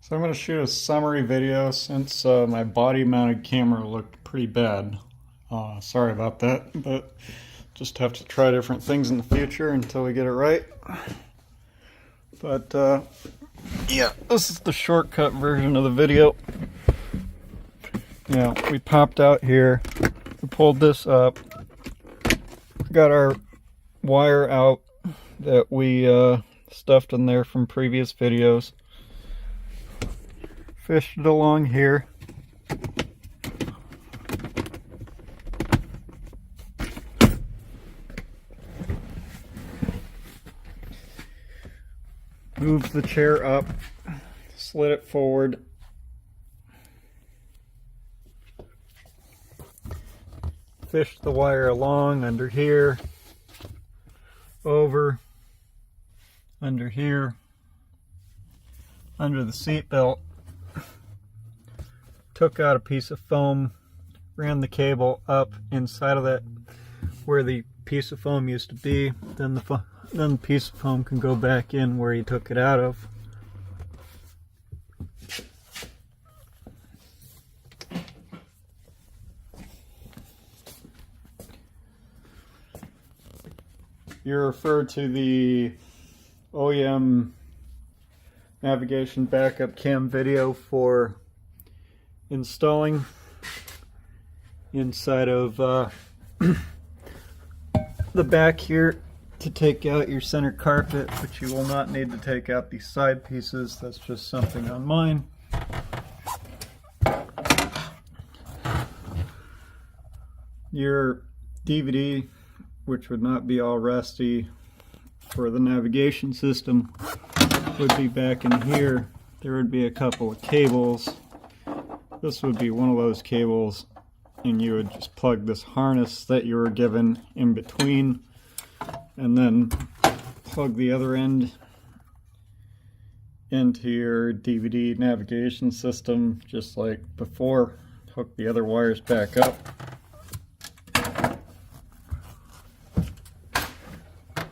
So I'm going to shoot a summary video since my body mounted camera looked pretty bad. Sorry about that, but just have to try different things in the future until we get it right. But yeah, this is the shortcut version of the video. Yeah, we popped out here, we pulled this up, got our wire out that we stuffed in there from previous videos. Fished it along here. Moved the chair up, slid it forward. Fished the wire along under here, over, under here, under the seat belt. Took out a piece of foam, ran the cable up inside of that where the piece of foam used to be, then the piece of foam can go back in where you took it out of. You're referred to the OEM navigation backup cam video for installing inside of the back here to take out your center carpet, but you will not need to take out these side pieces. That's just something on mine. Your DVD, which would not be all rusty, for the navigation system would be back in here. There would be a couple of cables. This would be one of those cables, and you would just plug this harness that you were given in between, and then plug the other end into your DVD navigation system, just like before. Hook the other wires back up.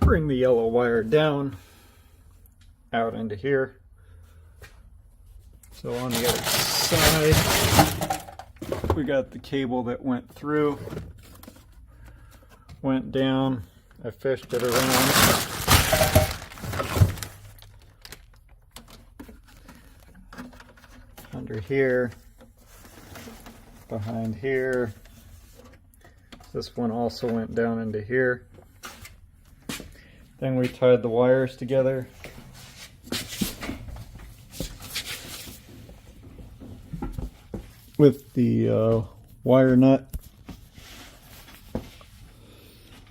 Bring the yellow wire down, out into here. So on the other side, we got the cable that went through, went down. I fished it around. Under here, behind here. This one also went down into here. Then we tied the wires together. With the wire nut,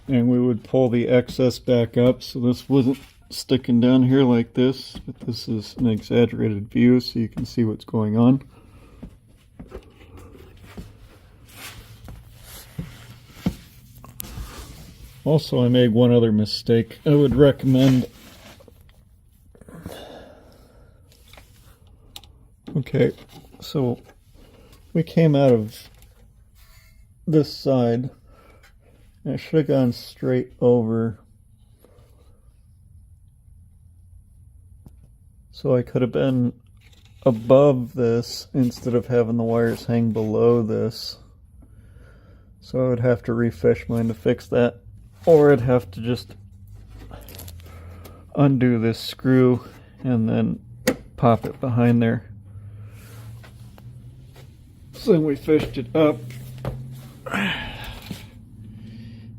and we would pull the excess back up, so this wasn't sticking down here like this, but this is an exaggerated view so you can see what's going on. Also, I made one other mistake. I would recommend, okay, so we came out of this side, and I should have gone straight over, so I could have been above this instead of having the wires hang below this. So I would have to refish mine to fix that, or I'd have to just undo this screw and then pop it behind there. So then we fished it up,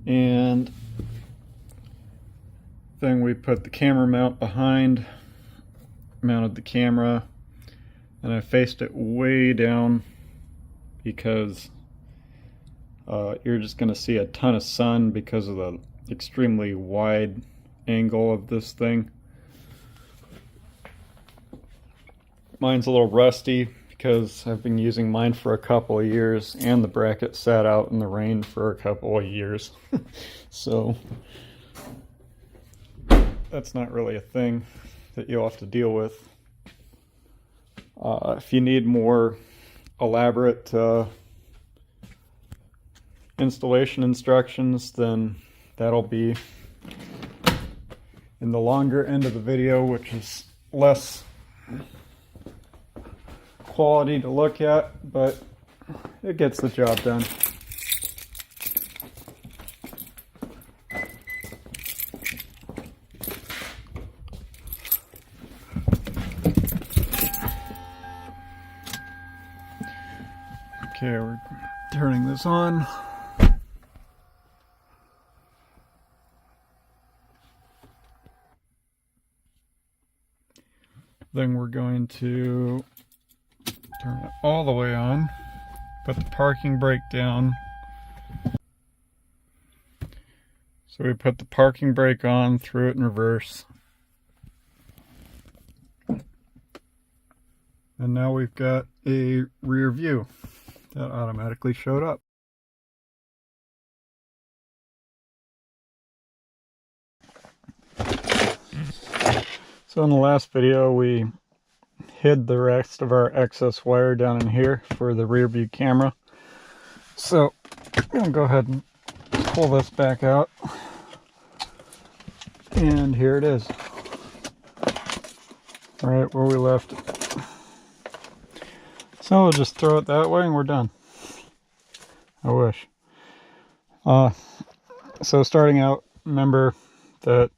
and then we put the camera mount behind, mounted the camera, and I faced it way down because you're just going to see a ton of sun because of the extremely wide angle of this thing. Mine's a little rusty because I've been using mine for a couple of years, and the bracket sat out in the rain for a couple of years. So that's not really a thing that you'll have to deal with. If you need more elaborate installation instructions, then that'll be in the longer end of the video, which is less quality to look at, but it gets the job done. Okay, we're turning this on. Then we're going to turn it all the way on, put the parking brake down. So we put the parking brake on, threw it in reverse. And now we've got a rear view that automatically showed up. So in the last video we hid the rest of our excess wire down in here for the rear view camera. So I'm going to go ahead and pull this back out. And here it is. Right where we left it. So we'll just throw it that way and we're done. I wish. So starting out, remember that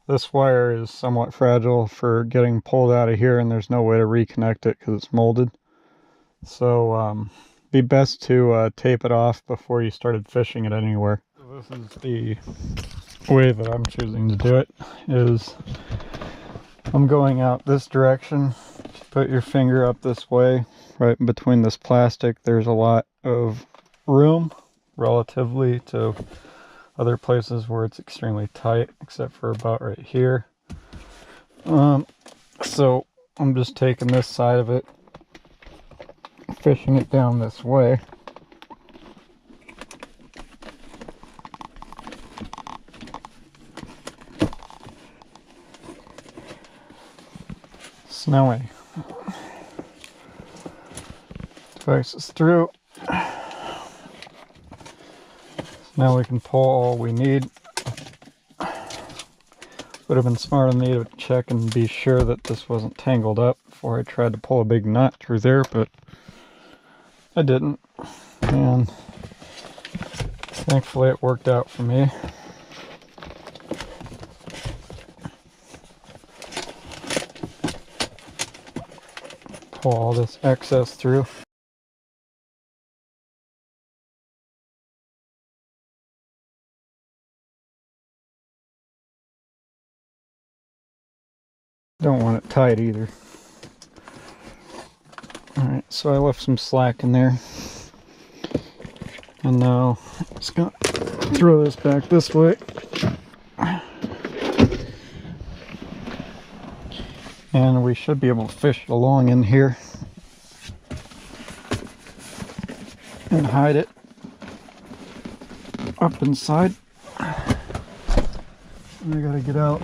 this wire is somewhat fragile for getting pulled out of here, and there's no way to reconnect it because it's molded. So be best to tape it off before you started fishing it anywhere. So this is the way that I'm choosing to do it, is I'm going out this direction. Put your finger up this way, right in between this plastic. There's a lot of room relatively to other places where it's extremely tight, except for about right here. So I'm just taking this side of it, fishing it down this way. Snowy. Device is through. Now we can pull all we need. Would have been smart of me to check and be sure that this wasn't tangled up before I tried to pull a big knot through there, but I didn't. And thankfully it worked out for me. Pull all this excess through. Don't want it tight either. Alright, so I left some slack in there. And now I'm just gonna throw this back this way. And we should be able to fish it along in here and hide it up inside. I gotta get out.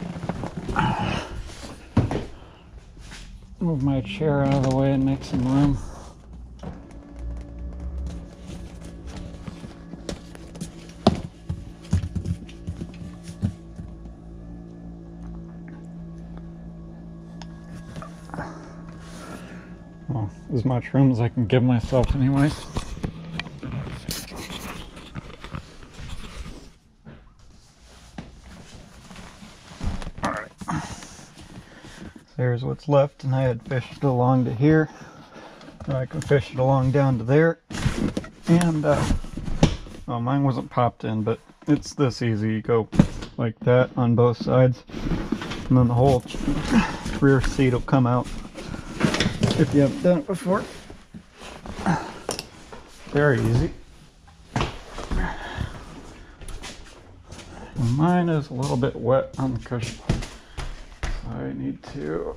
Move my chair out of the way and make some room. Well, as much room as I can give myself anyways. There's what's left, and I had fished it along to here. Now I can fish it along down to there. And, well, mine wasn't popped in, but it's this easy. You go like that on both sides, and then the whole rear seat will come out if you haven't done it before. Very easy. And mine is a little bit wet on the cushion. I need to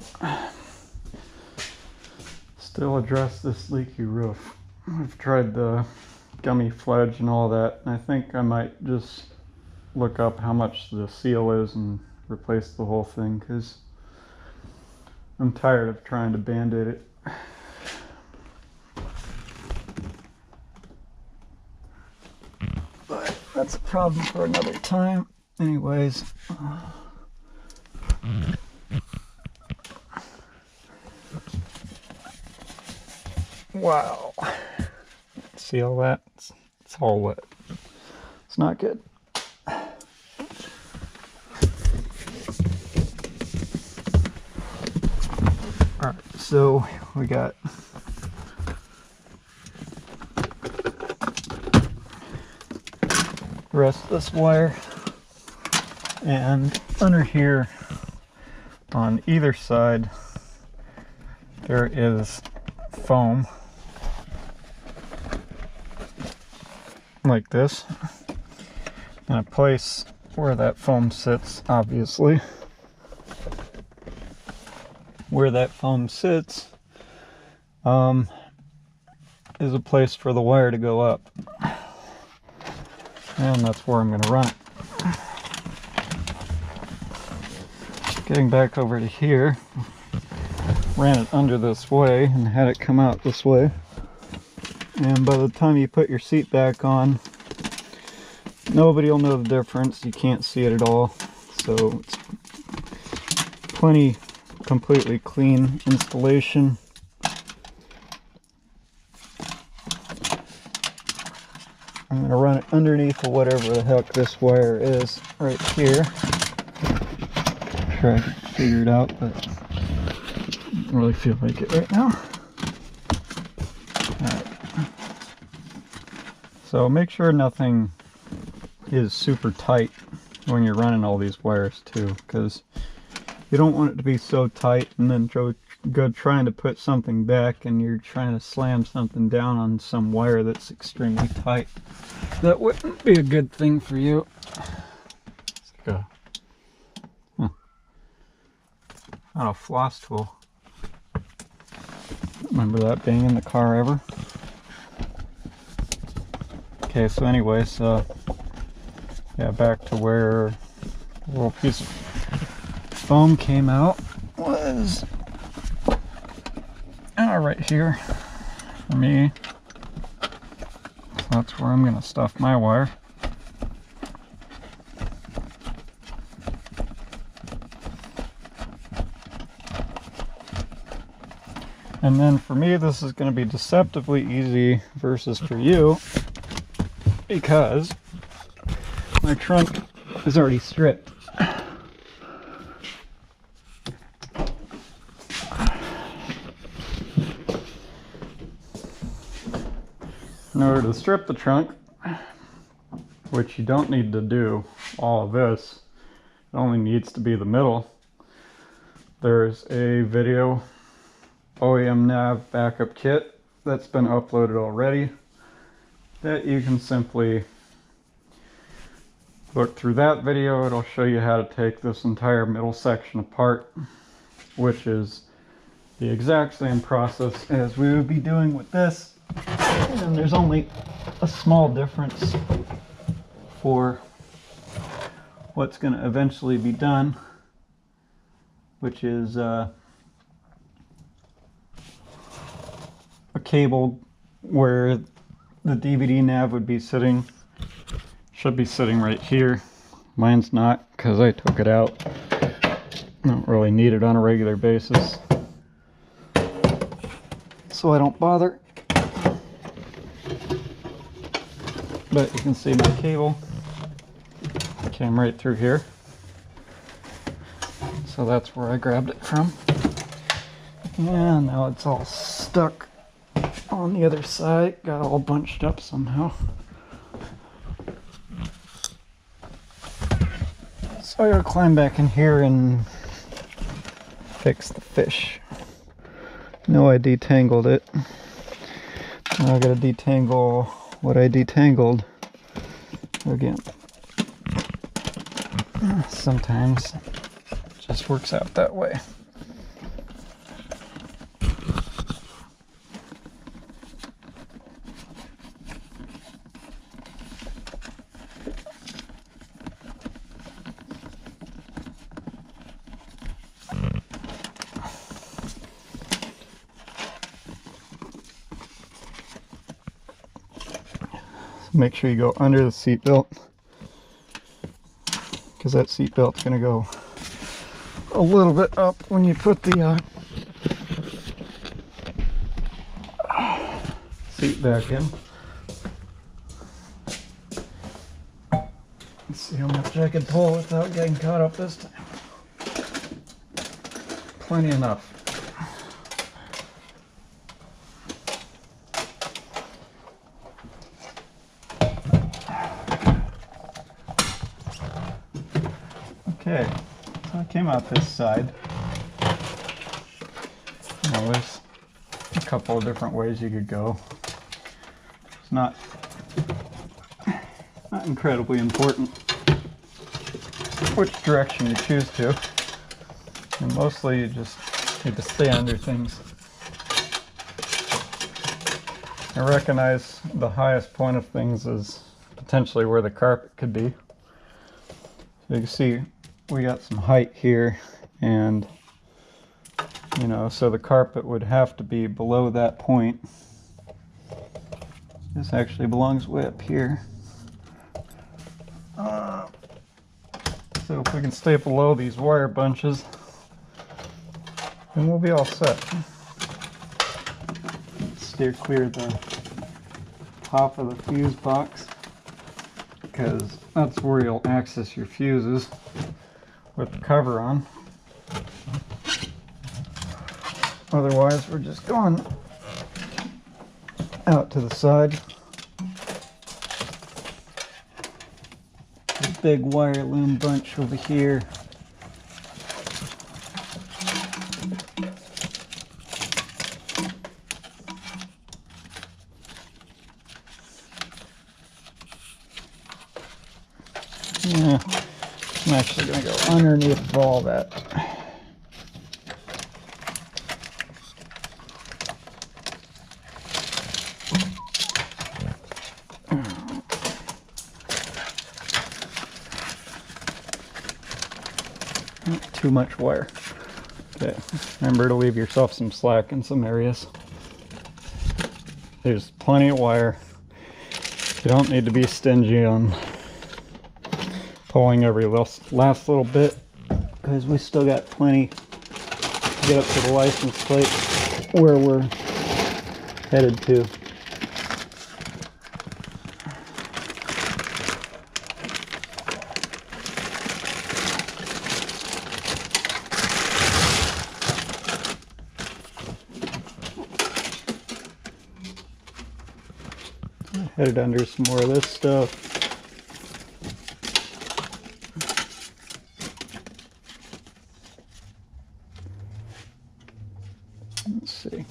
still address this leaky roof. I've tried the gummy fledge and all that, and I think I might just look up how much the seal is and replace the whole thing, because I'm tired of trying to band-aid it. But that's a problem for another time. Anyways. Wow. See all that? It's all wet. It's not good. Alright, so we got the rest of this wire, and under here on either side there is foam like this, and a place where that foam sits, obviously. Where that foam sits is a place for the wire to go up, and that's where I'm going to run it. Getting back over to here, ran it under this way and had it come out this way, and by the time you put your seat back on, nobody will know the difference. You can't see it at all, so it's plenty completely clean installation. I'm going to run it underneath of whatever the heck this wire is right here. Try to figure it out, but I don't really feel like it right now. Alright. So make sure nothing is super tight when you're running all these wires too, because you don't want it to be so tight and then go trying to put something back and you're trying to slam something down on some wire that's extremely tight. That wouldn't be a good thing for you. It's like not a floss tool. Remember that being in the car ever? Okay, so anyway, yeah, back to where the little piece of foam came out was right here for me. So that's where I'm going to stuff my wire. And then for me, this is going to be deceptively easy versus for you, because my trunk is already stripped. In order to strip the trunk, which you don't need to do all of this, it only needs to be the middle. There's a video OEM Nav backup kit that's been uploaded already that you can simply look through that video. It'll show you how to take this entire middle section apart, which is the exact same process as we would be doing with this. And there's only a small difference for what's going to eventually be done, which is a cable where the DVD nav would be sitting. Should be sitting right here. Mine's not, because I took it out. I don't really need it on a regular basis, so I don't bother. But you can see my cable came right through here. So that's where I grabbed it from. And now it's all stuck on the other side. Got all bunched up somehow. So I gotta climb back in here and fix the fish. No, I detangled it. Now I gotta detangle what I detangled again. Sometimes it just works out that way. Make sure you go under the seat belt, because that seat belt's going to go a little bit up when you put the feet back in. Let's see how much I can pull without getting caught up this time. Plenty enough. Okay, so I came out this side. Well, there's a couple of different ways you could go. It's not incredibly important which direction you choose to. And mostly you just need to stay under things. I recognize the highest point of things is potentially where the carpet could be. So you can see we got some height here, and you know, so the carpet would have to be below that point. This actually belongs way up here. So if we can stay below these wire bunches, then we'll be all set. Steer clear of the top of the fuse box, because that's where you'll access your fuses with the cover on. Otherwise, we're just going out to the side. A big wire loom bunch over here. Yeah, I'm actually going to go underneath all that. Not too much wire. Okay, remember to leave yourself some slack in some areas. There's plenty of wire. You don't need to be stingy on pulling every last little bit, because we still got plenty to get up to the license plate where we're headed to. Headed under some more of this stuff. Let's see.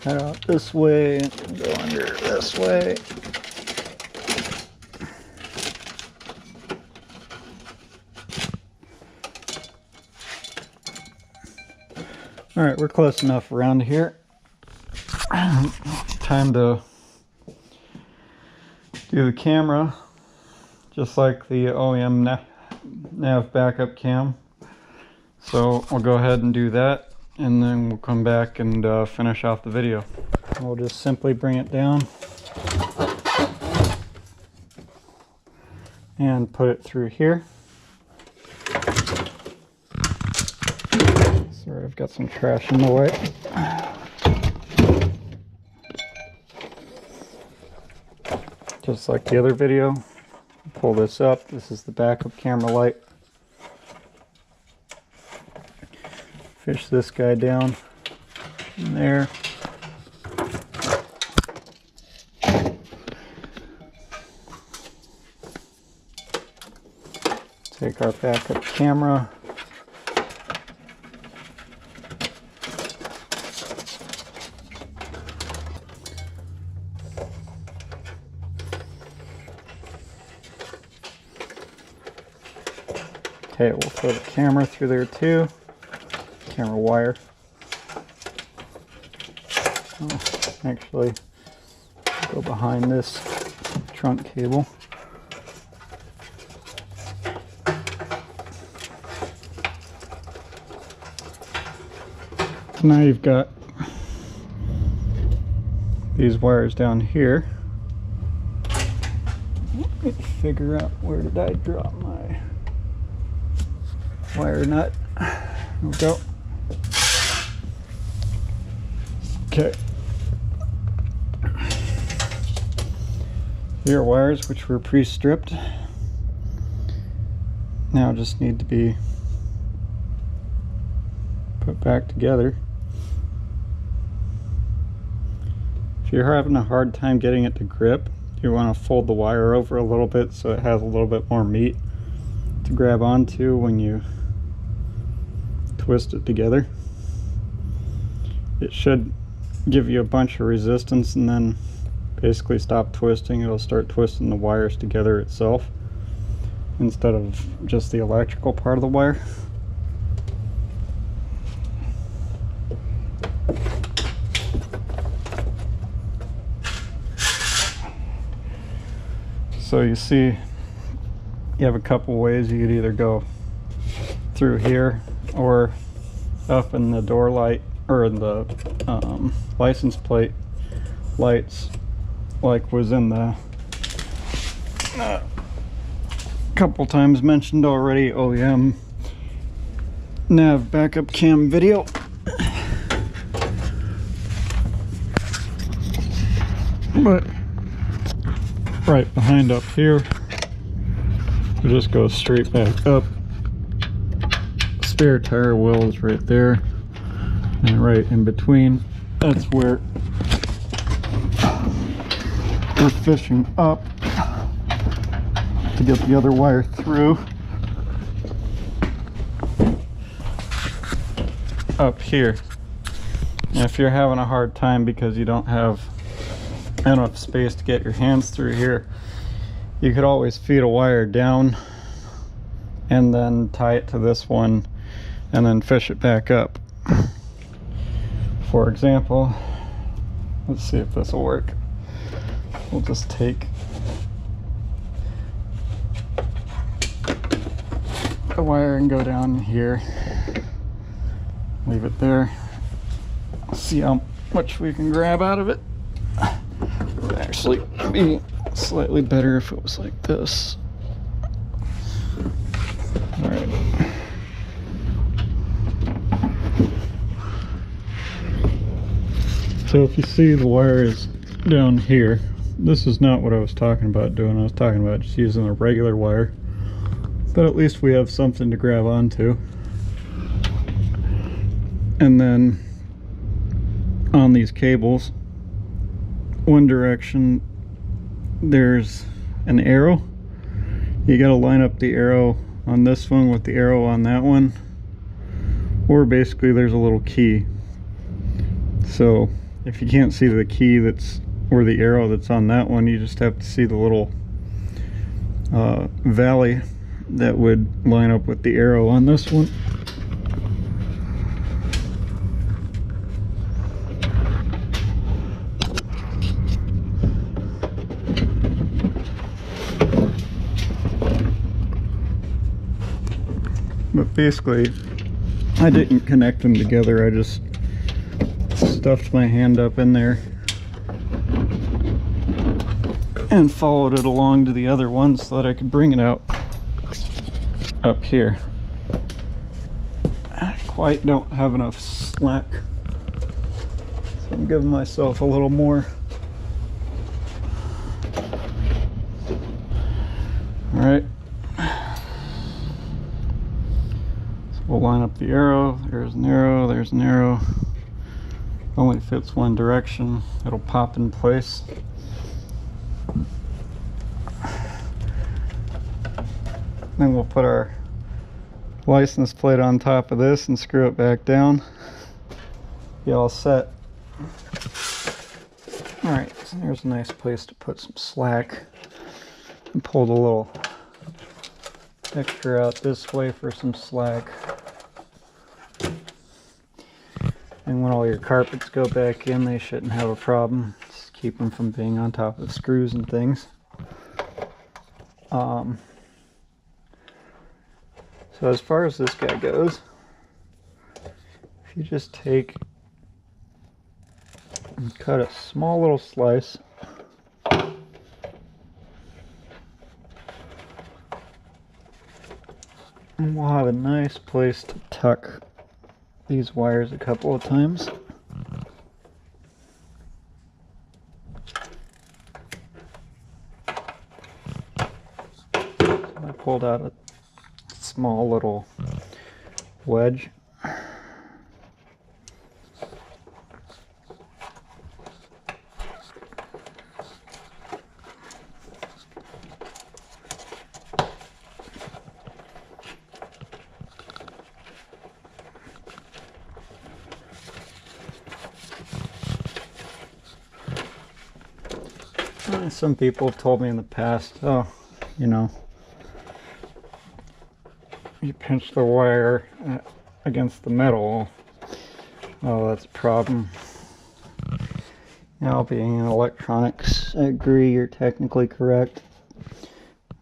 Head out this way and go under this way. All right, we're close enough around here. Time to do the camera, just like the OEM nav backup cam. So we'll go ahead and do that, and then we'll come back and finish off the video. We'll just simply bring it down and put it through here. Sorry, I've got some trash in the way. Just like the other video, pull this up. This is the backup camera light. Fish this guy down in there. Take our backup camera. Okay, we'll throw the camera through there too. Camera wire. Oh, actually, go behind this trunk cable. So now you've got these wires down here. Let me figure out, where did I drop my wire nut? There we go. Okay. Here are wires which were pre-stripped. Now just need to be put back together. If you're having a hard time getting it to grip, you want to fold the wire over a little bit so it has a little bit more meat to grab onto when you twist it together. It should give you a bunch of resistance, and then basically stop twisting. It'll start twisting the wires together itself instead of just the electrical part of the wire. So you see, you have a couple ways. You could either go through here or up in the door light or in the license plate lights, like was in the couple times mentioned already OEM nav backup cam video. But right behind up here, it just goes straight back up. Spare tire well is right there, and right in between, that's where we're fishing up to get the other wire through. Up here. And if you're having a hard time because you don't have enough space to get your hands through here, you could always feed a wire down and then tie it to this one and then fish it back up. For example, let's see if this will work. We'll just take the wire and go down here, leave it there, see how much we can grab out of it. It would actually be slightly better if it was like this. All right. So if you see, the wire is down here. This is not what I was talking about doing. I was talking about just using a regular wire, but at least we have something to grab onto. And then on these cables, one direction there's an arrow. You got to line up the arrow on this one with the arrow on that one, or basically there's a little key. So if you can't see the key that's, or the arrow that's on that one, you just have to see the little valley that would line up with the arrow on this one. But basically, I didn't connect them together. I just stuffed my hand up in there and followed it along to the other one so that I could bring it out up here. I quite don't have enough slack, so I'm giving myself a little more. All right. We'll line up the arrow. There's an arrow, there's an arrow. Only fits one direction. It'll pop in place. Then we'll put our license plate on top of this and screw it back down. Be all set. Alright, so there's a nice place to put some slack. And pull the little extra out this way for some slack. And when all your carpets go back in, they shouldn't have a problem. Just keep them from being on top of screws and things. So as far as this guy goes, if you just take and cut a small little slice, and we'll have a nice place to tuck these wires a couple of times. I pulled out a small little wedge. Some people have told me in the past, oh, you know, you pinch the wire against the metal. Oh, that's a problem. Now, being in electronics, I agree, you're technically correct.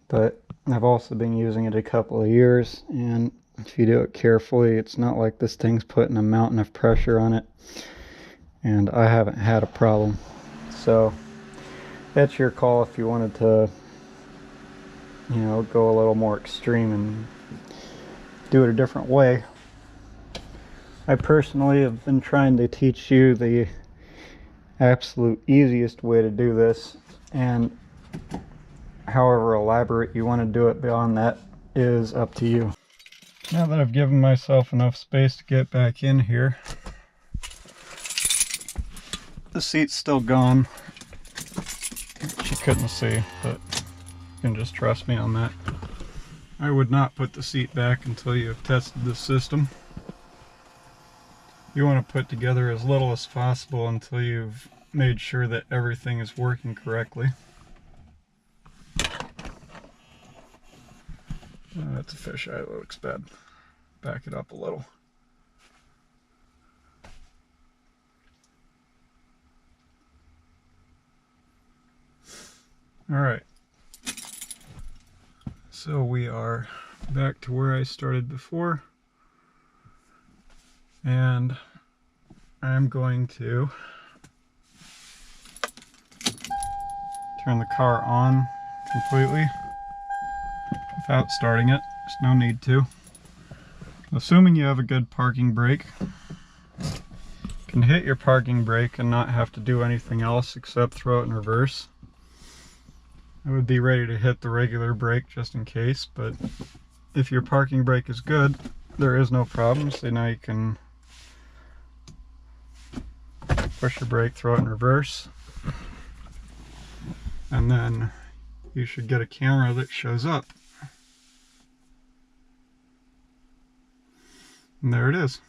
But I've also been using it a couple of years, and if you do it carefully, it's not like this thing's putting a mountain of pressure on it. And I haven't had a problem. So that's your call if you wanted to, you know, go a little more extreme and do it a different way. I personally have been trying to teach you the absolute easiest way to do this, and however elaborate you want to do it beyond that is up to you. Now that I've given myself enough space to get back in here, the seat's still gone. You couldn't see, but you can just trust me on that. I would not put the seat back until you have tested the system. You want to put together as little as possible until you've made sure that everything is working correctly. That's a fisheye that looks bad. Back it up a little. Alright, so we are back to where I started before, and I'm going to turn the car on completely without starting it. There's no need to. Assuming you have a good parking brake, you can hit your parking brake and not have to do anything else except throw it in reverse. I would be ready to hit the regular brake just in case, but if your parking brake is good, there is no problem. So now you can push your brake, throw it in reverse, and then you should get a camera that shows up. And there it is.